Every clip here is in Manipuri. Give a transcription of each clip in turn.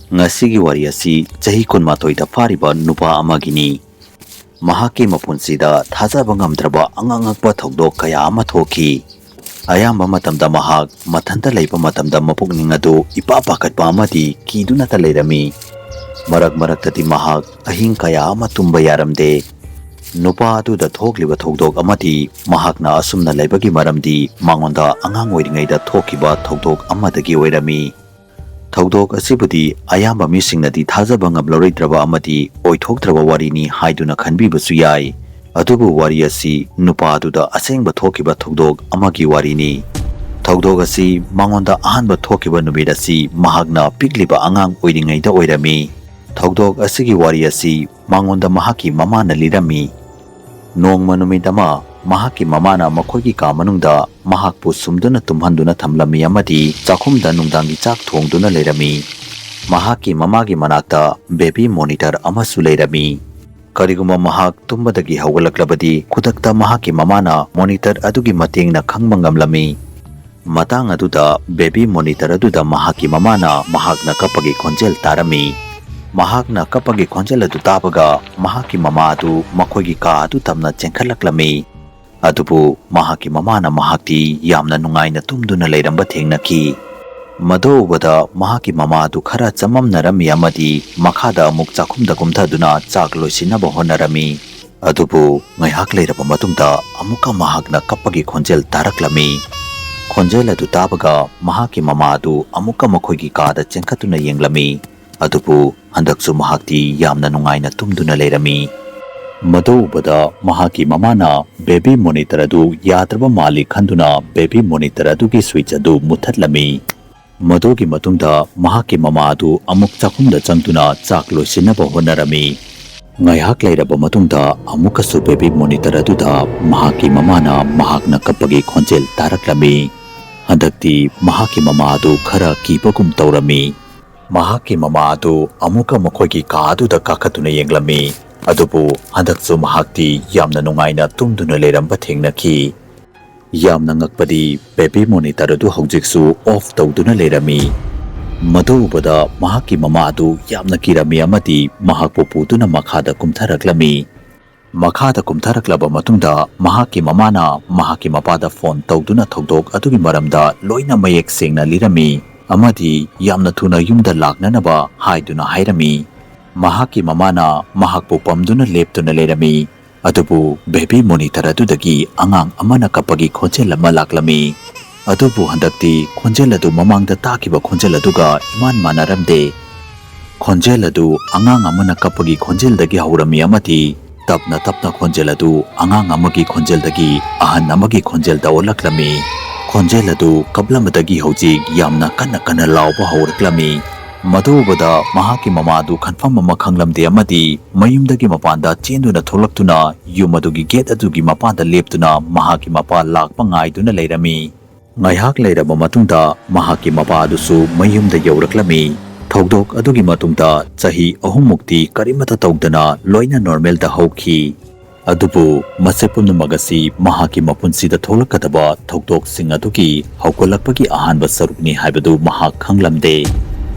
Ngasigi wari asi chahi kunmatoida fariba nupa amagini. Mahaki mapunsida thajaba ngamdraba angangakpa thoudok kaya ama thoki. Ayamba matamda mahak mathanta leiba matamda mapukning adu ipa pakatpa amadi kiduna ta leirami. Marak-maraktati mahak ahing kaya ama tumba yaramde. Nupa aduda thokliba thoudok amadi mahakna asumna leibagi maramdi mangonda angang oiringei da thokhiba thoudok amadagi oirami. Thoudok asibudi ayamba misingnadi thajaba ngamloridraba amadi oithokdraba warini haiduna khanbibasu yai. Adubu wari asi nupa aduda asengba thokhiba thoudok amagi warini. Thoudok asi mangonda ahanba thokhiba numit asi mahakna pikliba angang oiringei da oirami. Thoudok asigi wari asi mangonda mahaki mamana lirami. Nongma numit ama mahaki mamana makhoigi ka manungda mahakpu sumduna tumhanduna thamlami amadi chakhumda nungdangi chak thongduna leirami. Mahaki mamagi manakta baby monitor amasu leirami. Kariguma mahak tumbadagi hawgalaklabadi khudakta mahaki mamana monitor adugi matengna khangba ngamlami. Matang aduda baby monitor aduda mahaki mamana mahakna kapagi khonjel tarami. Mahakna kapagi khonjel adu tabaga mahaki mama adu makhoigi ka adu tamna chenkalaklami. Adubu mahaki mamana mahakti yamna nungaina tumduna leiramba thengnaki. Madobada mahaki mama adu khara chamamnarami amadi makhada amuk chakhumda kumthaduna chak loisinaba honarami. Adubu ngaihak leiraba matungda amuka mahakna kapagi khonjel taraklami. Khonjel adu tabaga mahaki mama adu amuka makhoigi kada chenkhatuna yenglami. Adubu handaksu mahakti yamna nungaina tumduna leirami. Madobada mahaki mamana baby monitor adu yadraba mali khanduna baby monitor adugi switch adu muthatlami. Madogi matungda mahaki mama adu amuk chakhumda changtuna chak loisinaba honarami. Ngaihak leiraba matungda amukasu baby monitor aduda mahaki mamana mahakna kapagi khonjel taraklami. Handakti mahaki mama adu khara kibagum taurami. Mahaki mama adu amuka makhoigi ka aduda kakhatuna yenglami. Adubu handaksu mahakti yamna nungaina tumduna leiramba thengnaki. Yamna ngakpadi baby monitor adu haujiksu off tawduna leirami. Madubada mahaki mama adu yamna kirami amadi mahakpu putuna makhada kumtharaklami. Makhada kumtharaklaba matungda mahaki mamana mahaki mapada phone tawduna thoudok adugi maramda loina mayek sengna lirami. Amadi yamna thuna yumda laknanaba haiduna hairami. Mahaki mamana mahakpu pamduna leptuna leirami. Adubu baby monitor adudagi angang amana kapagi khonjel ama laklami. Adubu handakti khonjel adu mamangda takiba khonjel aduga iman manaramde. Khonjel adu angang amana kapagi khonjel dagi haurami amati tapna khonjel adu angang amagi khonjel dagi ahan amagi khonjel da olaklami. Khonjel adu kablamadagi hojik yamna kana lauba hauraklami. Madubada mahaki mama adu khanfam ama khanglamde amadi mayumdagi mapanda chenduna tholaktuna yumadugi gate adugi mapanda leptuna mahaki mapa lakpa ngaiduna leirami. Ngaihak leiraba matungda mahaki mapa adusu mayumda yauraklami. Thoudok adugi matungda chahi ahumukti karimata tawdana loina normal da hauki. Adubu masepumna magasi mahaki mapunsida tholakadaba thoudok sing adugi haukolakpagi ahanba sarukni haibadu mahak khanglamde.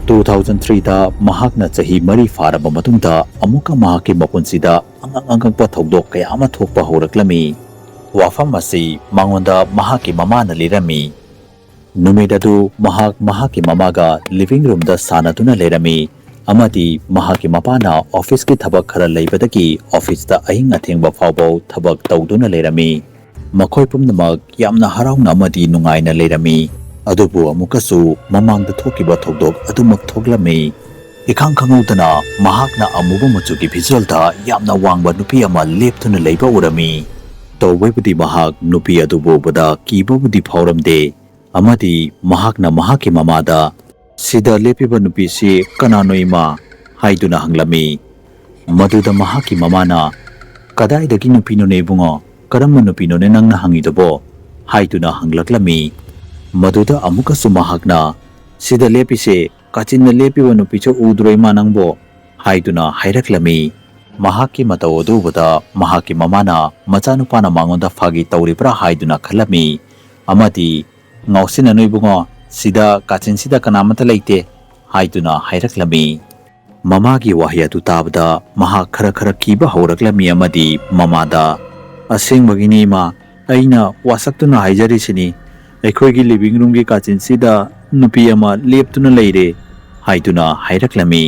2003 da mahakna chahi mari faraba matungda amuka mahaki mapunsida angangangpa thoudok kaya ama thokpa horaklami. Wafam asi mangonda mahaki mamana lirami. Numedadu mahaki mamaga living room da sanatuna lirami. Amadi mahaki mapana office ki thabak khara leibadagi office da ahing athengba faoba thabak tawduna lirami. Makhoi pumnamak yamna harauna amadi nungaina lirami. Adubu amukasu mamangda thokiba thoudok adumak thoklami. Ikhang khangudana mahakna amuba machugi visual da yamna wangba nupi ama leptuna leiba urami. Tawebudi mahak nupi adubu bada kibabudi phauramde. Amadi mahakna mahaki mamada sida lepiba nupi si kanano ima haiduna hanglami. Maduda mahaki mamana kadaidagi nupino ne bungo karamma nupino ne nangna hangidabo haiduna hanglaklami. Maduda amukasu mahakna sida lepise kachinna lepiba nupicho udroi manangbo haiduna hairaklami. Mahaki matao adubada mahaki mamana machanupana mangonda fagi tauribra haiduna khalami. Amadi ngausina noibungo sida kachin sida kanamata leite haiduna hairaklammi. Mamagi wahi adu tabada mahak khara kiba hauraklammi amadi mamada asengbagini ma aina wasaktuna haijarisini ꯑꯩꯈꯣꯏꯒꯤ ꯂꯤꯕꯤꯡ ꯔꯨꯝꯒꯤ ꯀꯥꯆꯤꯟꯁꯤꯗ ꯅꯨꯄꯤ ꯑꯃ ꯂꯦꯞꯇꯨꯅ ꯂꯩꯔꯦ ꯍꯥꯏꯗꯨꯅ ꯍꯥꯏꯔꯛꯂꯝꯃꯤ꯫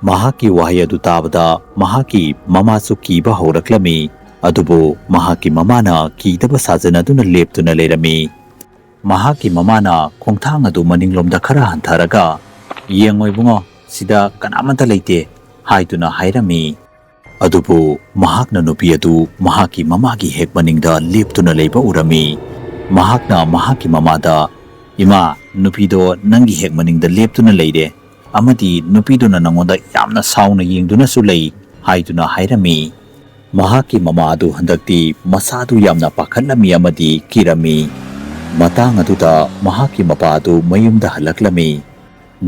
ꯃꯍꯥꯛꯀꯤ ꯋꯥꯍꯩ ꯑꯗꯨ ꯇꯥꯕꯗ ꯃꯍꯥꯛꯀꯤ ꯃꯃꯥꯁꯨ ꯀꯤꯕ ꯍꯧꯔꯛꯂꯝꯃꯤ꯫ ꯑꯗꯨꯕꯨ ꯃꯍꯥꯛꯀꯤ ꯃꯃꯥꯅ ꯀꯤꯗꯕ ꯁꯥꯖꯅꯗꯨꯅ ꯂꯦꯞꯇꯨꯅ ꯂꯩꯔꯝꯃꯤ꯫ ꯃꯍꯥꯛꯀꯤ ꯃꯃꯥꯅ ꯈꯣꯡꯊꯥꯡ ꯑꯗꯨ ꯃꯅꯤꯡꯂꯣꯝꯗ ꯈꯔ ꯍꯟꯊꯔꯒ "ꯌꯦꯡꯉꯣ ꯏꯕꯨꯡꯉꯣ, ꯁꯤꯗ ꯀꯅꯥꯃꯠꯇ ꯂꯩꯇꯦ" ꯍꯥꯏꯗꯨꯅ ꯍꯥꯏꯔꯝꯃꯤ꯫ ꯑꯗꯨꯕꯨ ꯃꯍꯥꯛꯅ ꯅꯨꯄꯤ ꯑꯗꯨ ꯃꯍꯥꯛꯀꯤ ꯃꯃꯥꯒꯤ ꯍꯦꯛ ꯃꯅꯤꯡꯗ ꯂꯦꯞꯇꯨꯅ ꯂꯩꯕ ꯎꯔꯝꯃꯤ꯫ ꯃꯍꯥꯛꯅ ꯃꯍꯥꯛꯀꯤ ꯃꯃꯥꯗ "ꯏꯃꯥ, ꯅꯨꯄꯤꯗꯣ ꯅꯪꯒꯤ ꯍꯦꯛ ꯃꯅꯤꯡꯗ ꯂꯦꯞꯇꯨꯅ ꯂꯩꯔꯦ ꯑꯃꯗꯤ ꯅꯨꯄꯤꯗꯨꯅ ꯅꯉꯣꯟꯗ ꯌꯥꯝꯅ ꯁꯥꯎꯅ ꯌꯦꯡꯗꯨꯅꯁꯨ ꯂꯩ" ꯍꯥꯏꯗꯨꯅ ꯍꯥꯏꯔꯝꯃꯤ꯫ ꯃꯍꯥꯛꯀꯤ ꯃꯃꯥ ꯑꯗꯨ ꯍꯟꯗꯛꯇꯤ ꯃꯁꯥꯗꯨ ꯌꯥꯝꯅ ꯄꯥꯈꯠꯂꯝꯃꯤ ꯑꯃꯗꯤ ꯀꯤꯔꯝꯃꯤ꯫ ꯃꯇꯥꯡ ꯑꯗꯨꯗ ꯃꯍꯥꯛꯀꯤ ꯃꯄꯥ ꯑꯗꯨ ꯃꯌꯨꯝꯗ ꯍꯜꯂꯛꯂꯝꯃꯤ꯫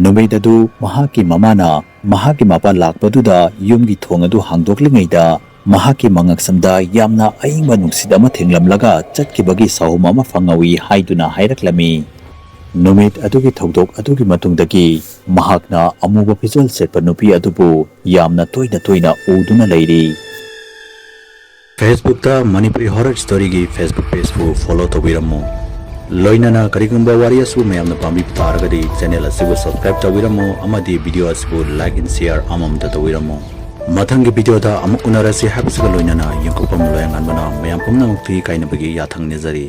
ꯅꯨꯃꯤꯠ ꯑꯗꯨ ꯃꯍꯥꯛꯀꯤ ꯃꯃꯥꯅ ꯃꯍꯥꯛꯀꯤ ꯃꯄꯥ ꯂꯥꯛꯄꯗꯨꯗ ꯌꯨꯝꯒꯤ ꯊꯣꯡ ꯑꯗꯨ ꯍꯥꯡꯗꯣꯛꯂꯤꯉꯩꯗ ꯃꯍꯥꯛꯀꯤ ꯃꯉꯛꯁꯝꯗ ꯌꯥꯝꯅ ꯑꯏꯪꯕ ꯅꯨꯡꯁꯤꯠ ꯑꯃ ꯊꯦꯡꯂꯝꯂꯒ ꯆꯠꯈꯤꯕꯒꯤ ꯁꯥꯍꯨꯝ ꯑꯃ ꯐꯪꯍꯧꯏ ꯍꯥꯏꯗꯨꯅ ꯍꯥꯏꯔꯛꯂꯝꯃꯤ꯫ ꯅꯨꯃꯤꯠ ꯑꯗꯨꯒꯤ ꯊꯧꯗꯣꯛ ꯑꯗꯨꯒꯤ ꯃꯇꯨꯡꯗꯒꯤ ꯃꯍꯥꯛꯅ ꯑꯃꯨꯕ ꯐꯤꯖꯣꯜ ꯁꯦꯠꯄ ꯅꯨꯄꯤ ꯑꯗꯨꯕꯨ ꯌꯥꯝꯅ ꯇꯣꯏꯅ ꯎꯗꯨꯅ ꯂꯩꯔꯤ꯫ ꯐꯦꯁꯕꯨꯛꯇ ꯃꯅꯤꯄꯨꯔꯤ ꯍꯣꯔꯔ ꯁ꯭ꯇꯣꯔꯤꯒꯤ ꯐꯦꯁꯕꯨꯛ ꯄꯦꯖꯕꯨ ꯐꯣꯂꯣ ꯇꯧꯕꯤꯔꯝꯃꯨ꯫ ꯂꯣꯏꯅꯅ ꯀꯔꯤꯒꯨꯝꯕ ꯋꯥꯔꯤ ꯑꯁꯤꯕꯨ ꯃꯌꯥꯝꯅ ꯄꯥꯝꯕꯤꯕ ꯇꯥꯔꯒꯗꯤ ꯆꯦꯅꯦꯜ ꯑꯁꯤꯕꯨ ꯁꯕꯁꯀ꯭ꯔꯥꯏꯕ ꯇꯧꯕꯤꯔꯝꯃꯨ ꯑꯃꯗꯤ ꯚꯤꯗꯤꯑꯣ ꯑꯁꯤꯕꯨ ꯂꯥꯏꯛ ꯑꯦꯟ ꯁꯦꯌꯔ ꯑꯃꯃꯝꯇ ꯇꯧꯕꯤꯔꯝꯃꯨ꯫ ꯃꯊꯪꯒꯤ ꯚꯤꯗꯤꯑꯣꯗ ꯑꯃꯨꯛ ꯎꯅꯔꯁꯤ ꯍꯥꯏꯕꯁꯤꯒ ꯂꯣꯏꯅꯅ ꯌꯦꯡꯀꯣꯛꯄꯝ ꯂꯣꯌꯥꯉꯥꯟꯕꯅ ꯃꯌꯥꯝ ꯄꯨꯝꯅꯃꯛꯀꯤ ꯀꯥꯏꯅꯕꯒꯤ ꯌꯥꯊꯪ ꯅꯤꯖꯔꯤ꯫